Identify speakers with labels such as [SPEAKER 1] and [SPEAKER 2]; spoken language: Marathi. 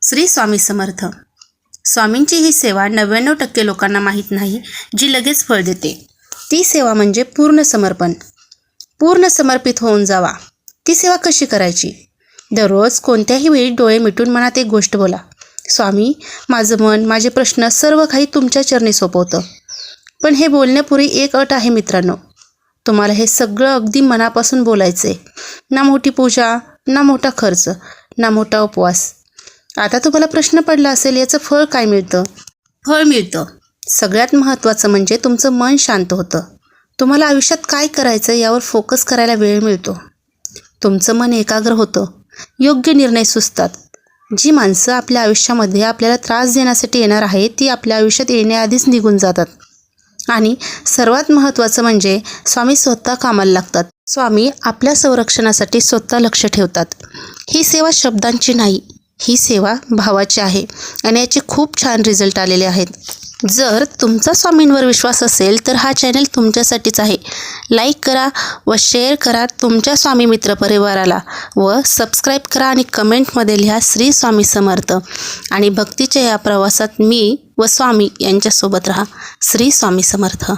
[SPEAKER 1] श्री स्वामी समर्थ. स्वामींची ही सेवा 99% लोकांना माहीत नाही, जी लगेच फळ देते. ती सेवा म्हणजे पूर्ण समर्पण. पूर्ण समर्पित होऊन जावा. ती सेवा कशी करायची? दररोज कोणत्याही वेळी डोळे मिटून मनात एक गोष्ट बोला, स्वामी, माझं मन, माझे प्रश्न सर्व काही तुमच्या चरणी सोपवतं. पण हे बोलण्यापूर्वी एक अट आहे मित्रांनो, तुम्हाला हे सगळं अगदी मनापासून बोलायचं आहे. ना मोठी पूजा, ना मोठा खर्च, ना मोठा उपवास. आता तुम्हाला प्रश्न पडला असेल, याचं फळ काय मिळतं? फळ मिळतं. सगळ्यात महत्त्वाचं म्हणजे तुमचं मन शांत होतं. तुम्हाला आयुष्यात काय करायचं यावर फोकस करायला वेळ मिळतो. तुमचं मन एकाग्र होतं. योग्य निर्णय सुचतात. जी माणसं आपल्या आयुष्यामध्ये आपल्याला त्रास देण्यासाठी येणार आहे, ती आपल्या आयुष्यात येण्याआधीच निघून जातात. आणि सर्वात महत्त्वाचं म्हणजे स्वामी स्वतः कामाला लागतात. स्वामी आपल्या संरक्षणासाठी स्वतः लक्ष ठेवतात. ही सेवा शब्दांची नाही, ही सेवा भावाची आहे आणि याचे खूप छान रिझल्ट आलेले आहेत. जर तुमचा स्वामींवर विश्वास असेल तर हा चॅनल तुमच्यासाठीच आहे. लाईक करा व शेअर करा तुमच्या स्वामी मित्रपरिवाराला व सबस्क्राईब करा आणि कमेंटमध्ये लिहा श्री स्वामी समर्थ. आणि भक्तीच्या या प्रवासात मी व स्वामी यांच्यासोबत राहा. श्री स्वामी समर्थ.